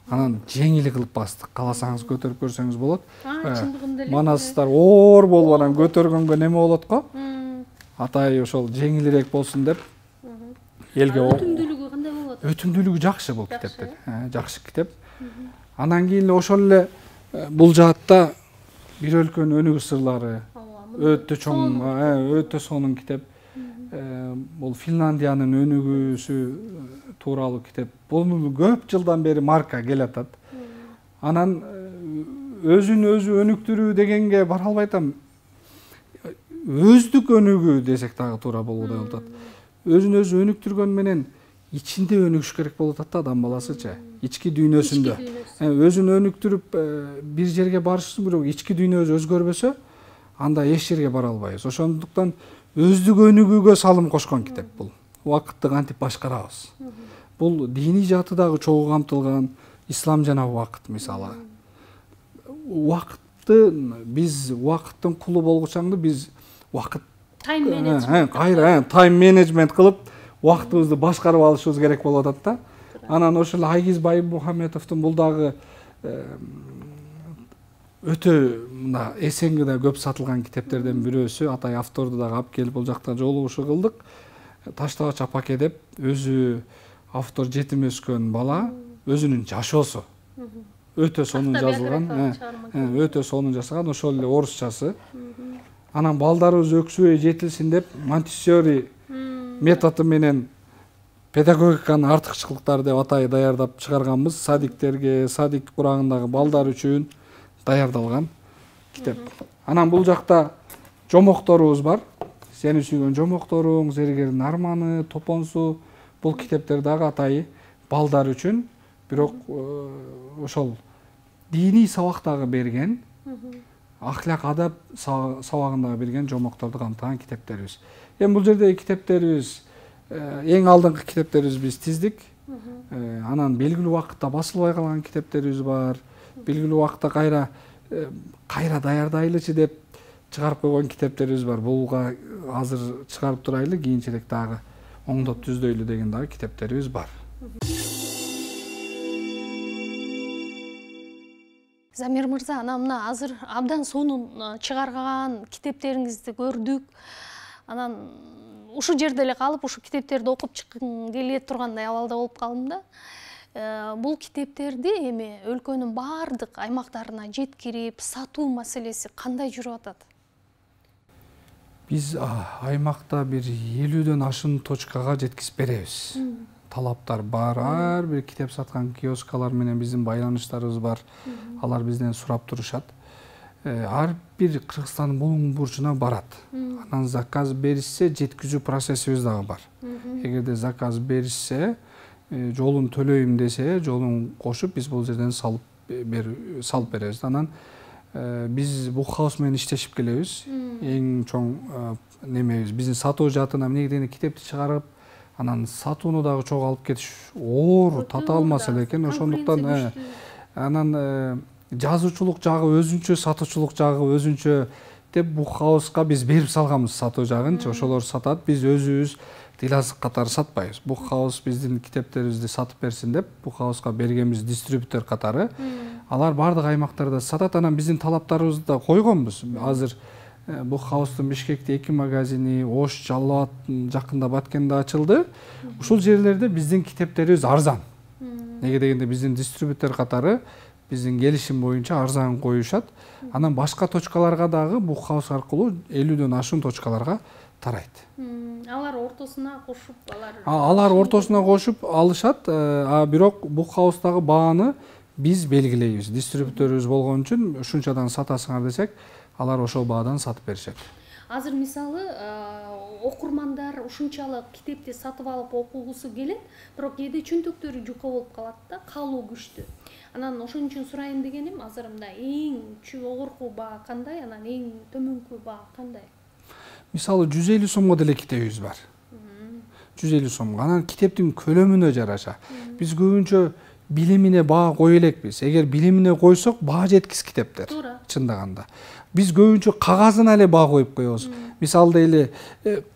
Анан жеңил кылып бастык. Кааласаңыз көтөрүп көрсөңүз болот. Манастар оор болуп анан көтөргөнгө неме болот го? Атайы ошол жеңилирээк болсун деп элге өтүмдүүлүгү кандай болот? Өтүмдүүлүгү жакшы бул китептин. Жакшы китеп. Анан кийин ошол эле бул жаатта бир өлкөнүн өнүгүү сырлары өтө чоң, өтө сонун китеп. Бул Финляндиянын өнүгүүсү тууралуу китеп. Бул көп жылдан бери марка келатат. Анан өзүн өзү өнүктүрүү дегенге бара албайтам. Өздүк өнүгүү десек дагы туура болуудай болот. Өзүн өзү өнүктүргөн менен ичинде өнүгүш керек болуп атат да адам баласычы. Ички дүйнөсүндө. Өзүн өнүктүрүп бир жерге барышыбыз, бирок ички дүйнөбүз өзгөрбөсө, анда эч жерге бара албайбыз. Ошондуктан өздүк өнүгүүгө салым кошкон китеп бул. Убакытты кантип башкарабыз. Бул диний жааты дагы чогуу камтылган, ислам жана убакыт мисалы. Убакытты биз убакыттын кулу болгучаңды биз убакыт тайм менеджмент кылып убактыбызды башкарып алышыбыз керек болуп атат да. Анан ошол Айгиз Баймухамедовдун бул дагы өтө мына эсеңге да көп сатылган китептерден бирөөсү. Атай авторду дагы алып келип бул жакта жолугушуу кылдык. Таштабач апаке деп өзү автор жетим өскөн бала өзүнүн жашоосу өтө сонун жазылган, өтө сонун жасаган, ошол эле орусчасы. Анан балдарыбыз өксүбөй жетилсин деп Монтессори методу менен педагогиканын артыкчылыктары деп Атайы даярдап чыгарганбыз. Садиктерге, садик курагындагы балдар үчүн даярдалган китеп. Анан бул жакта жомокторубуз бар. Сени сүйгөн жомокторуң, Зергердин арманы, Топонсу. Бул китептер дагы Атайы балдар үчүн, бирок ошол диний сабактагы берген, ахлак адап сабагындагы берген жомокторду камтыган китептерибиз. Эми бул жердеги китептерибиз эң алдыңкы китептерибизди биз тиздик. Анан белгилүү убакытта басылбай калган китептерибиз бар. Белгилүү убакытта кайра даярдайлычы деп чыгарып койгон китептерибиз бар. Буга азыр чыгарып турайлы, кийинчерээк дагы оңдоп түздөйлү деген дагы китептерибиз бар. Замир мырза, ана мына азыр абдан сонун чыгарган китептериңизди көрдүк. Анан ушу жерде эле калып, ушу китептерди окуп чыккым келе тургандай абалда болуп калдым да. Бул китептерди эми өлкөнүн баардык аймактарына жеткирип, сатуу маселеси кандай жүрүп атат? Биз аймакта бир 50дөн ашуун точкага жеткизип беребиз. Талаптар бар. Ар бир китеп саткан киоскалар менен биздин байланыштарыбыз бар. Алар бизден сурап турушат. Ар бир Кыргызстандын булуң бурчуна барат. Анан заказ беришсе, жеткизүү процессибиз дагы бар. Эгерде заказ беришсе, жолун төлөйм десе, жолун кошуп биз бул жерден салып беребиз. Анан биз Букхаус менен иштешип келебиз. Эң чоң немебиз, биздин сатуу жаатына эмне дегенде китепти чыгарып, анан сатууну дагы чогуу алып кетиш оор, татаал маселе экен. Ошондуктан анан жазуучулук жагы өзүнчө, сатуучулук жагы өзүнчө деп Букхауска биз берип салганбыз сатуу жагынчы. Ошолор сатат, биз өзүбүз Дилазык катары сатпайбыз. Букхаус биздин китептерибизди сатып берсин деп Букхауска бергенбиз дистрибьютор катары. Алар бардык аймактарда сатат. Анан биздин талаптарыбызды да койгонбуз. Азыр Букхаустун Бишкекте 2 магазини, Ош, Жалал Абад жакында Баткенде ачылды. Ушул жерлерде биздин китептерибиз арзан. Неге дегенде биздин дистрибьютор катары биздин келишим боюнча арзан коюшат. Анан башка точкаларга дагы Букхаус аркылуу 50дөн ашуун точкаларга тарайт. Алар ортосуна кошуп, алар ортосуна кошуп алышат. Бирок Букхаустагы бааны биз белгилейбиз. Дистрибьюторубуз болгон үчүн ушунчадан сатасыңар десек, алар ошол баадан сатып беришет. Азыр мисалы окурмандар ушунчалык китепти сатып алып окугусу келет, бирок кээде чөнтөктөрү жука болуп калат да, калуу күчтүү. Анан ошон үчүн сурайын дегеним, азыр мында эң жогорку баа кандай, анан эң төмөнкү баа кандай? Мисалы 150 сомго деле китебибиз бар. 150 сомго. Анан китептин көлөмүнө жараша. Биз көбүнчө билимине баа кое элекпиз. Эгер билимине койсок, баа жеткис китептер. Чындаганда. Биз көбүнчө кагазына эле баа коюп коебуз. Мисалы эле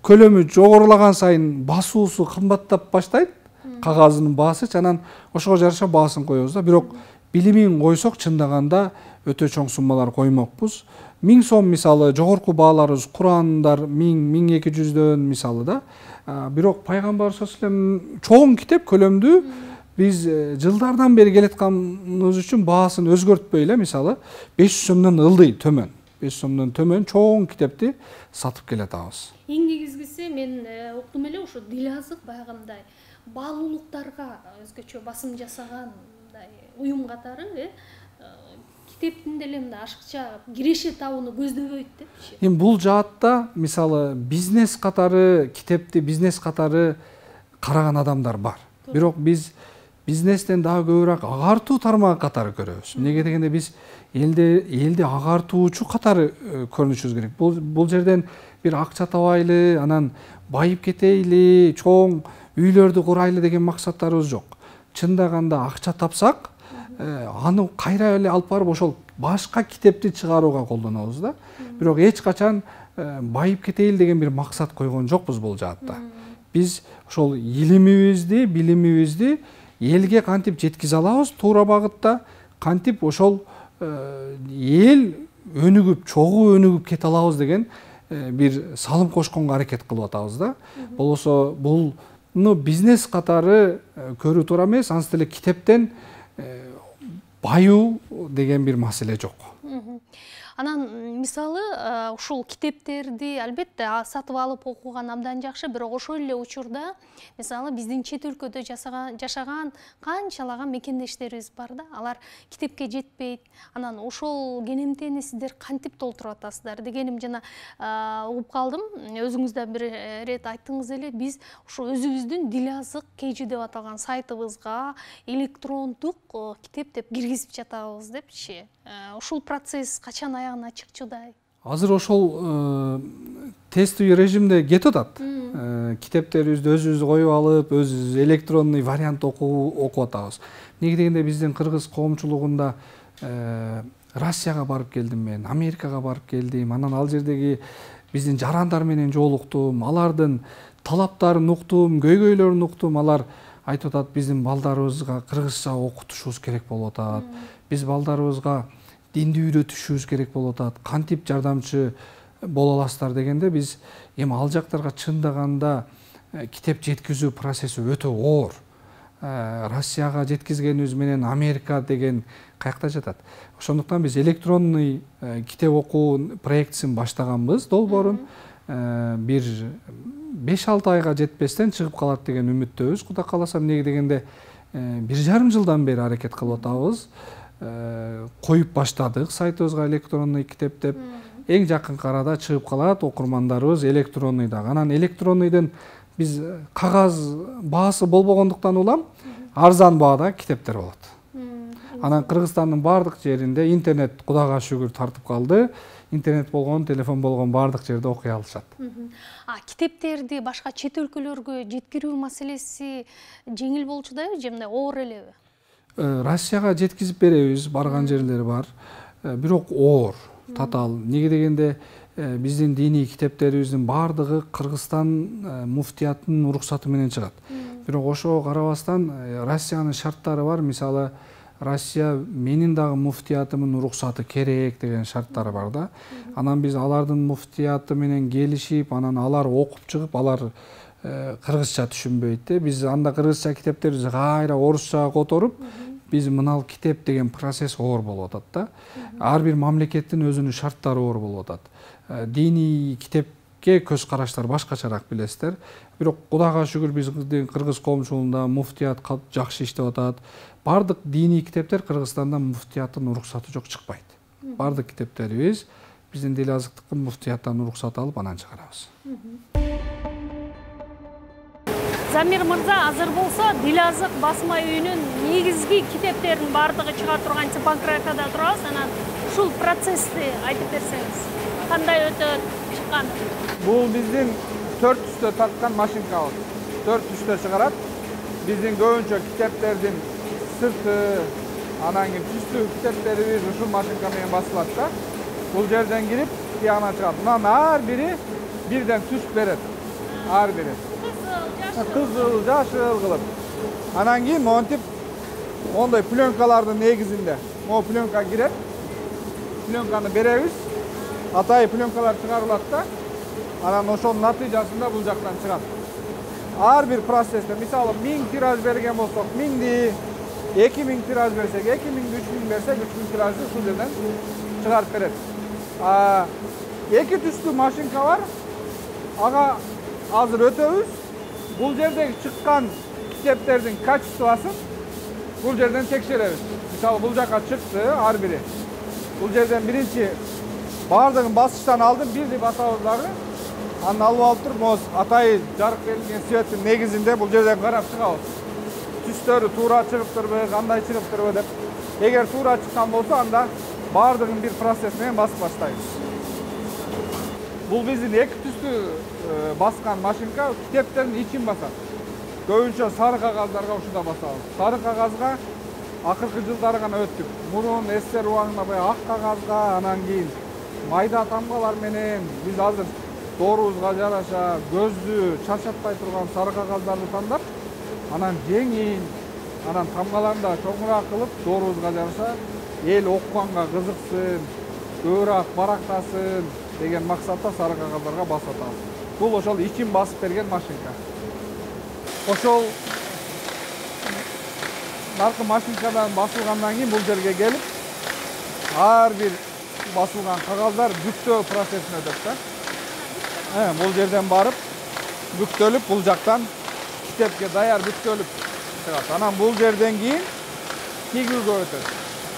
көлөмү жогорулаган сайын басуусу кымбаттап баштайт. Кагазынын баасы, анан ошого жараша баасын коебуз да. Бирок билимин койсок, чындаганда өтө чоң суммалар коймокпуз. 1000 сом мисалы жогорку бааларыбыз Курандар 1000-1200дөн мисалы да. Бирок Пайгамбар саллаллаху чоң китеп көлөмдүү биз жылдардан бери келатканыбыз үчүн баасын өзгөртпөй эле мисалы 500 сомдон ылдый төмөн. 500 сомдон төмөн чоң китепти сатып келатабыз. Эң негизгиси мен уктум эле ушу Дилазык баягындай баалуулуктарга өзгөчө басым жасагандай уюм катары китептин деле мындай ашыкча киреше табууну көздөбөйт депчи. Эми бул жаатта мисалы бизнес катары китепти бизнес катары караган адамдар бар. Бирок биз бизнестен дагы көбүрөөк агартуу тармагы катары көрөбүз. Эмнеге дегенде биз элди агартуучу катары көрүнүшүбүз керек. Бул жерден бир акча табайлы, анан байып кетейли, чоң үйлөрдү курайлы деген максаттарыбыз жок. Чындаганда акча тапсак, аны кайра эле алып барып ошол башка китепти чыгарууга колдонобуз да. Бирок эч качан байып кетейли деген бир максат койгон жокпуз бул жаатта. Биз ошол илимибизди, билимибизди элге кантип жеткизе алабыз туура багытта, кантип ошол эл өнүгүп, чогуу өнүгүп кете алабыз деген бир салым кошконго аракет кылып атабыз да. Болбосо буну бизнес катары көрүү туура эмес, анысы деле китептен баюу деген бир маселе жок. Анан мисалы ушул китептерди албетте сатып алып окуган абдан жакшы, бирок ошол эле учурда мисалы биздин чет өлкөдө жашаган канчалаган мекендештерибиз бар да, алар китепке жетпейт. Анан ошол кенемтени сиздер кантип толтуруп атасыздар дегеним жана угуп калдым. Өзүңүз да бир рет айттыңыз эле, биз ушу өзүбүздүн Дилазык KG деп аталган сайтыбызга электрондук китеп деп киргизип жатабыз депчи. Ушул процесс качан аягына чыкчудай? Азыр ошол тестовый режимде кетип атат. Китептерибизди өзүбүз коюп алып, өзүбүз электронный вариант окуп атабыз. Неге дегенде биздин кыргыз коомчулугунда Россияга барып келдим мен, Америкага барып келдим. Анан ал жердеги биздин жарандар менен жолуктум, алардын талаптарын уктум, көйгөйлөрүн уктум. Алар айтып атат, биздин балдарыбызга кыргызча окутушубуз керек болуп атат. Биз балдарыбызга динди үйрөтүшүбүз керек болуп атат. Кантип жардамчы боло аласыздар дегенде биз эми ал жактарга чындаганда китеп жеткизүү процесси өтө оор. Россияга жеткизгенибиз менен Америка деген каякта жатат. Ошондуктан биз электронный китеп окуу проектисин баштаганбыз долбоорун. Бир 5-6 айга жетпестен чыгып калат деген үмүттөбүз. Кудай кааласа, эмне дегенде 1,5 жылдан бери аракет кылып атабыз. Коюп баштадык сайтыбызга электронный китеп деп. Эң жакынкы арада чыгып калат окурмандарыбыз электронныйдагы. Анан электронныйдын биз кагаз баасы болбогондуктан улам арзан баада китептер болот. Анан Кыргызстандын бардык жеринде интернет, Кудайга шүгүр, тартып калды. Интернет болгон, телефон болгон бардык жерде окуй алышат. Китептерди башка чет өлкөлөргө жеткирүү маселеси жеңил болчу да, же мындай оор элеби? Россияга жеткизип беребиз, барган жерлери бар. Бирок оор, татаал. Неге дегенде биздин диний китептерибиздин бардыгы Кыргызстан муфтиятынын уруксаты менен чыгат. Бирок ошого карабастан Россиянын шарттары бар. Мисалы, Россия менин дагы муфтиятымдын уруксаты керек деген шарттары бар да. Анан биз алардын муфтияты менен келишип, анан алар окуп чыгып, алар кыргызча түшүнбөйт. Биз анда кыргызча китептерибизди кайра орусчага которуп, биз мынал китеп деген процесс оор болуп атат да. Ар бир мамлекеттин өзүнүн шарттары оор болуп атат. Диний китепке көз караштар башкачараак, билесиздер. Бирок Кудайга шүгүр, биздин кыргыз коомчулугунда муфтият жакшы иштеп атат. Бардык диний китептер Кыргызстанда муфтияттын уруксаты жок, чыкпайт. Бардык китептерибиз биздин дил азыктыктын муфтияттан уруксат алып, анан чыгарабыз. Замир мырза, азыр болсо Дил азык басма үйүнүн негизги китептеринин бардыгы чыга турган типографияда турабыз. Анан ушул процессти айтып берсеңиз, кандай өтөт, чыккан? Бул биздин 4 түстө тарткан машинкабыз. 4 түстө чыгарат. Биздин көбүнчө китептердин сырты, анан кийин түстүү китептерибиз ушул машинка менен басылат да. Бул жерден кирип, тиягына чыгат. Мынанын ар бири бирден түс берет. Ар бири. Кызыл, жашыл кылып. Анан кийин монтип ондой пленкалардын негизинде могу пленка кирет. Пленканы беребиз. Атайы пленкалар чыгарылат да. Анан ошонун натыйжасында бул жактан чыгат. Ар бир процессте, мисалы 1000 тираж берген болсок 1000ди, 2000 тираж берсек 2000, 3000 берсек 3000 тиражды ушул жерден чыгарып берет. Эки түстүү машинка бар. Ага азыр өтөбүз. Бул жердеги чыккан китептердин качествосын бул жерден текшеребиз. Мисалы бул жака чыкты ар бири. Бул жерден биринчи бардыгын басыштан алдын бирди басабыз дагы. Анын алып алып туруп, атайы жарык берилген светтин негизинде бул жерден карап чыгабыз. Түстөрү туура чыгыптырбы, кандай чыгыптырбы деп. Эгер туура чыккан болсо, анда бардыгын бир процесс менен басып баштайбыз. Бул биздин эки түстүү баскан машинка китептердин ичин басат. Көбүнчө сары кагаздарга ушунда басабыз. Сары кагазга акыркы жылдары гана өттүк. Мурун СССР убагында ак кагазга, анан кийин майда тамгалар менен биз азыр доорубузга жараша көздү чарчатпай турган сары кагаздарды тандап, анан жеңил, анан тамгаларын да чоңураак кылып, доорубузга жараша эл окуганга кызыксын, көбүрөөк барактасын деген максатта сары кагаздарга басып атабыз. Бул ошол ичин басып берген машинка. Ошол наркы машинкадан басылгандан кийин бул жерге келип, ар бир басылган кагаздар бүктөө процессине өтөт да. Бул жерден барып, бүктөлүп, бул жактан китепке даяр бүктөлүп чыгат. Анан бул жерден кийин тигүүгө өтөт.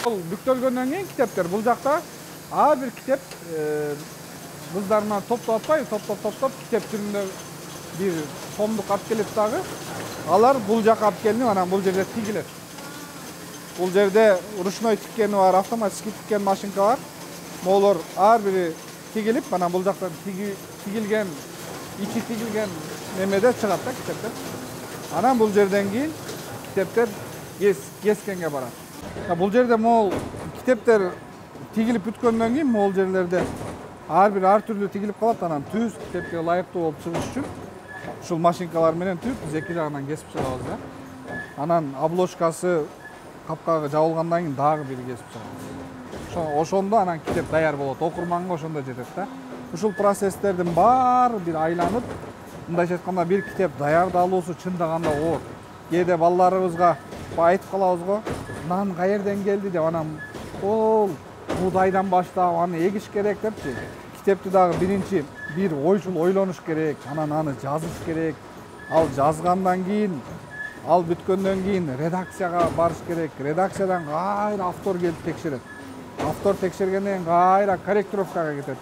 Бул бүктөлгөндөн кийин китептер бул жакта ар бир китеп кыздарынан топтоп атпайбы, топтоп китеп түрүндө бир томдук алып келет дагы. Алар бул жака алып келинип, анан бул жерде тигилет. Бул жерде ручной тиккени бар, автоматический тиккен машинка бар. Молор ар бири тигилип, анан бул жактан тигилген, ичи тигилген немеде чыгат да китептер. Анан бул жерден кийин китептер кескенге барат. Бул жерде могул китептер тигилип бүткөндөн кийин могул жерлерде ар бир ар түрдүү тигилип калат. Анан түз китепке ылайыктуу болуп чыгыш үчүн ушул машинкалар менен түз биз эки жагынан кесип чыгабыз да. Анан обложкасы капкага жабылгандан кийин дагы бир кесип чыгабыз. Ошондо анан китеп даяр болот. Окурманга ошондо жетет да. Ушул процесстердин баары бир айланып, мындайча айтканда бир китеп даярдалуусу чындаганда оор. Кээде балдарыбызга айтып калабыз го, нан каерден келди деп, анан ол буудайдан баштап аны эгиш керек депчи. Китепти дагы биринчи бир ойчул ойлонуш керек, анан аны жазыш керек. Ал жазгандан кийин, ал бүткөндөн кийин редакцияга барыш керек. Редакциядан кайра автор келип текшерет. Автор текшергенден кийин кайра корректировкага кетет.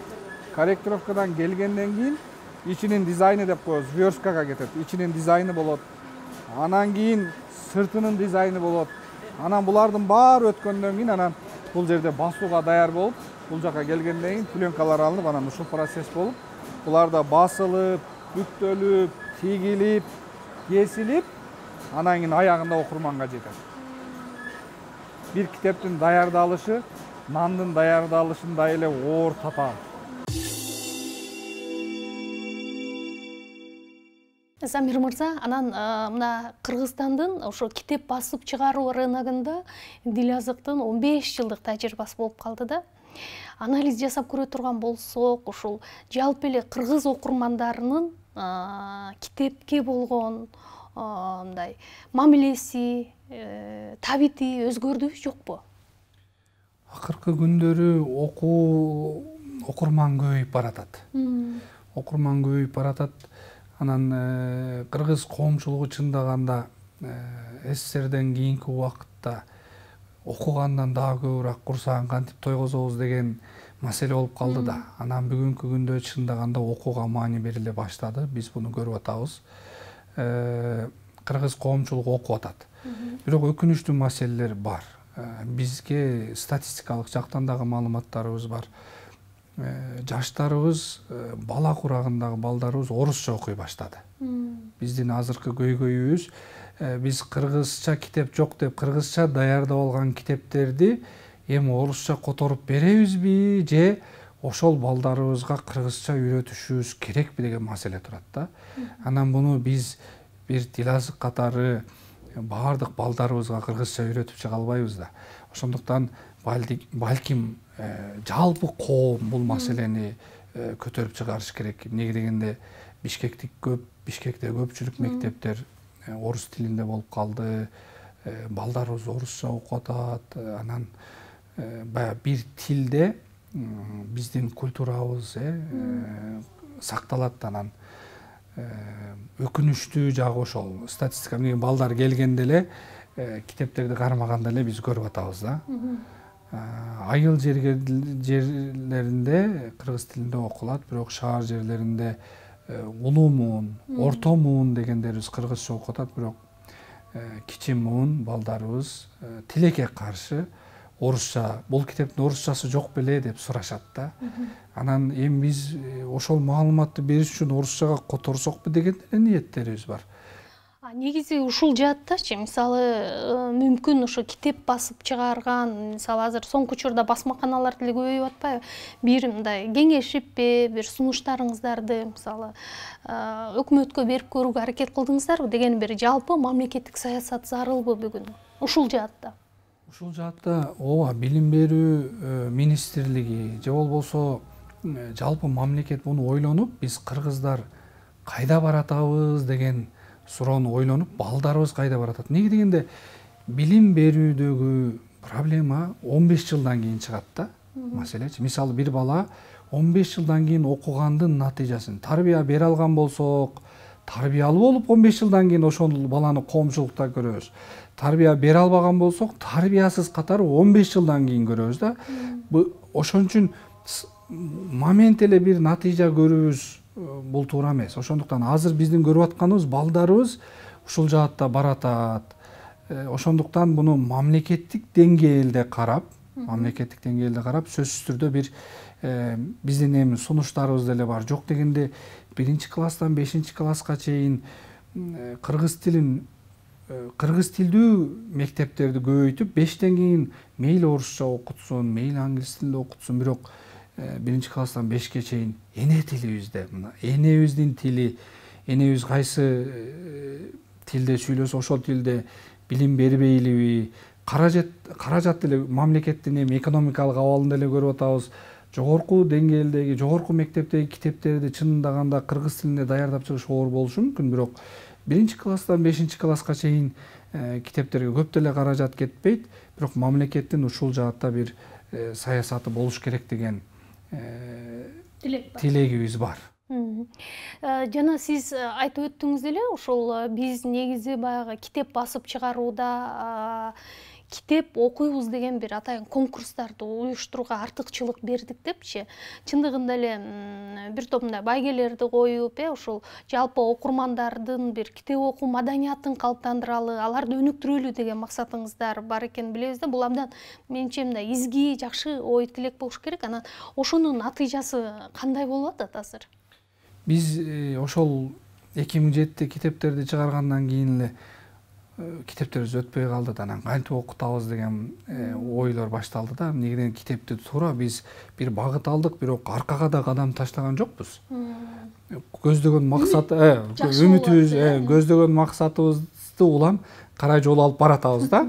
Корректировкадан келгенден кийин ичинин дизайны деп коебуз, версткага кетет. Ичинин дизайны болот. Анан кийин сыртынын дизайны болот. Анан булардын баары өткөндөн кийин анан бул жерде басууга даяр болуп, бул жака келгенден кийин пленкалар алынып, анан ушул процесс болуп, буларда басылып, бүктөлүп, тигилип, кесилип, анан кийин аягында окурманга жетет. Бир китептин даярдалышы нандын даярдалышындай эле оор, татаал. Замир мырза, анан мына Кыргызстандын ошо китеп басып чыгаруу рыногунда Дилязыктын 15 жылдык тажрыйбасы болуп калды да. Анализ жасап көрө турган болсок, ушул жалпы эле кыргыз окурмандарынын китепке болгон мындай мамилеси, табити өзгөрдүбү жокпу? Акыркы күндөрү окурман көбөйүп баратат. Окурман көбөйүп баратат. Анан кыргыз коомчулугу чындаганда СССРден кийинки убакытта окугандан дагы көбүрөөк курсагын кантип тойгозобуз деген маселе болуп калды да. Анан бүгүнкү күндө чындаганда окууга маани бериле баштады. Биз буну көрүп атабыз. Кыргыз коомчулугу окуп атат. Бирок өкүнүчтүү маселелер бар. Бизге статистикалык жактан дагы маалыматтарыбыз бар. Жаштарыбыз, бала курагындагы балдарыбыз орусча окуй баштады. Биздин азыркы көйгөйүбүз, биз кыргызча китеп жок деп, кыргызча даярдап алган китептерди эми орусча которуп беребизби, же ошол балдарыбызга кыргызча үйрөтүшүбүз керекпи деген маселе турат да. Анан буну биз бир Дилязык катары баардык балдарыбызга кыргызча үйрөтүп чыга албайбыз да. Ошондуктан балким жалпы коом бул маселени көтөрүп чыгарыш керек. Эмнеге дегенде Бишкекте көпчүлүк мектептер орус тилинде болуп калды. Балдарыбыз орусча окуп атат. Анан баягы бир тилде биздин культурабыз сакталат. Анан өкүнүчтүү жагы ошол. Статистика менен балдар келгенде эле китептерди кармаганда эле биз көрүп атабыз да. Айыл жерлеринде кыргыз тилинде окулат, бирок шаар жерлеринде улуу муун, орто муун дегендерибиз кыргызча окуп атат, бирок кичи муун балдарыбыз тилекке каршы орусча, бул китептин орусчасы жок беле деп сурашат да. Анан эми биз ошол маалыматты бериш үчүн орусчага которсокпу деген ниеттерибиз бар. Негизи ушул жааттачы, мисалы, мүмкүн ошо китеп басып чыгарган, мисалы азыр соңку учурда басмаканалар деле көбөйүп атпайбы? Бир мындай кеңешиппи, бир сунуштарыңыздарды, мисалы, өкмөткө берип көрүүгө аракет кылдыңыздарбы деген бир жалпы мамлекеттик саясат зарылбы бүгүн ушул жаатта? Ушул жаатта ооба, билим берүү министрлиги же болбосо жалпы мамлекет буну ойлонуп, биз кыргыздар кайда баратабыз деген суроону ойлонуп, балдарыбыз кайда баратат. Неге дегенде билим берүүдөгү проблема 15 жылдан кийин чыгат да, маселечи. Мисалы бир бала 15 жылдан кийин окугандын натыйжасын тарбия бере алган болсок, тарбиялуу болуп 15 жылдан кийин ошол баланы коомчулукта көрөбүз. Тарбия бере албаган болсок, тарбиясыз катары 15 жылдан кийин көрөбүз да. Ошон үчүн момент эле бир натыйжа көрүүбүз бул туура эмес. Ошондуктан азыр биздин көрүп атканыбыз балдарыбыз ушул жаатта баратат. Ошондуктан буну мамлекеттик деңгээлде карап, сөзсүз түрдө бир биздин эми сунуштарыбыз деле бар. Жок дегенде 1-класстан 5-класска чейин кыргыз тилдүү мектептерди көбөйтүп, 5тен кийин мейли орусча окутсун, мейли англис тилинде окутсун, бирок 1-класстан 5ке чейин эне тилибизде, мына энебиздин тили, энебиз кайсы тилде сүйлөсө ошол тилде билим бербейлиби, каражат деле мамлекеттин эми экономикалык абалын деле көрүп атабыз. Жогорку деңгээлдеги, жогорку мектептеги китептерди чындаганда кыргыз тилинде даярдап чыгыш оор болушу мүмкүн, бирок 1-класстан 5-класска чейин китептерге көп деле каражат кетпейт, бирок мамлекеттин ушул жаатта бир саясаты болуш керек деген тилегибиз бар. Жана сиз айтып өттүңүз эле, ошол биз негизи баягы китеп басып чыгарууда китеп окуйбуз деген бир атайын конкурстарды уюштурууга артыкчылык бердик депчи. Чындыгында эле бир топ мындай байгелерди коюп, ошол жалпы окурмандардын бир китеп окуу маданиятын калыптандыралы, аларды өнүктүрөлү деген максатыңыздар бар экенин билебиз да. Бул абдан менимче мындай изги, жакшы ой тилек болуш керек. Анан ошонун натыйжасы кандай болуп атат азыр? Биз ошол 2007-те китептерди чыгаргандан кийин эле китептерибиз өтпөй калды да, анан кантип окутабыз деген ойлор башталды да. Негеден китепти туура биз бир багыт алдык, бирок аркага да кадам таштаган жокпуз. Көздөгөн максат, үмүтүбүз, көздөгөн максатыбызды улам карай жол алып баратабыз да.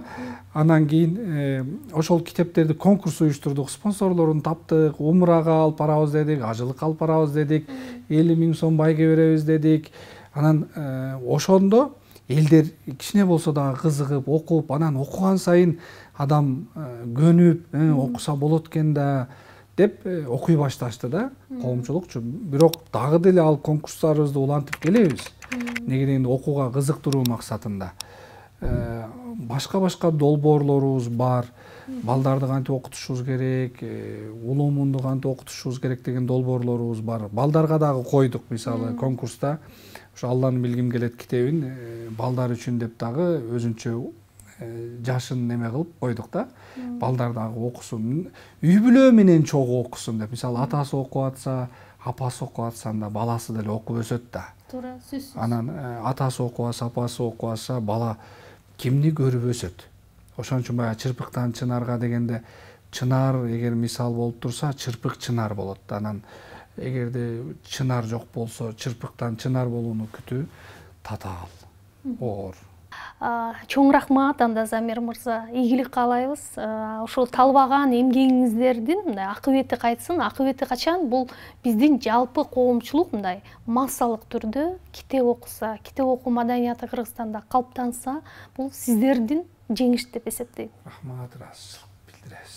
Анан кийин ошол китептерди конкурс уюштурдук, спонсорлорун таптык, умрага алып барабыз дедик, ажылыкка алып барабыз дедик, 50 000 сом байге беребиз дедик. Анан ошондо элдер кичине болсо дагы кызыгып, окуп, анан окуган сайын адам көнүп, окуса болот экен да деп окуй башташты да, коомчулукчу. Бирок дагы деле ал конкурстарыбызды улантып келебиз. Неге дегенде окууга кызыктыруу максатында. Башка долбоорлорубуз бар. Балдарды кантип окутушубуз керек, улуу муунду кантип окутушубуз керек деген долбоорлорубуз бар. Балдарга дагы койдук, мисалы конкурста ошо Алланы билгим келет китебин балдар үчүн деп дагы өзүнчө жашын неме кылып койдук да. Балдар дагы окусун, үй бүлө менен чогуу окусун деп. Мисалы атасы окуп атса, апасы окуп атсанда баласы деле окуп өсөт да. Туура, сөзсүз. Анан атасы окубаса, апасы окубаса, бала кимди көрүп өсөт. Ошон үчүн баягы чырпыктан чынарга дегенде, чынар эгер мисал болуп турса, чырпык чынар болот. Анан эгерде чынар жок болсо, чырпыктан чынар болууну күтүү татаал, оор. Чоң рахмат анда Замир мырза, ийгилик каалайбыз. Ошол талбаган эмгегиңиздердин мындай акыбети кайтсын. Акыбети качан? Бул биздин жалпы коомчулук мындай массалык түрдө китеп окуса, китеп окуу маданияты Кыргызстанда калыптанса, бул сиздердин жеңиш деп эсептейм. Рахмат, ыраазычылык билдиребиз.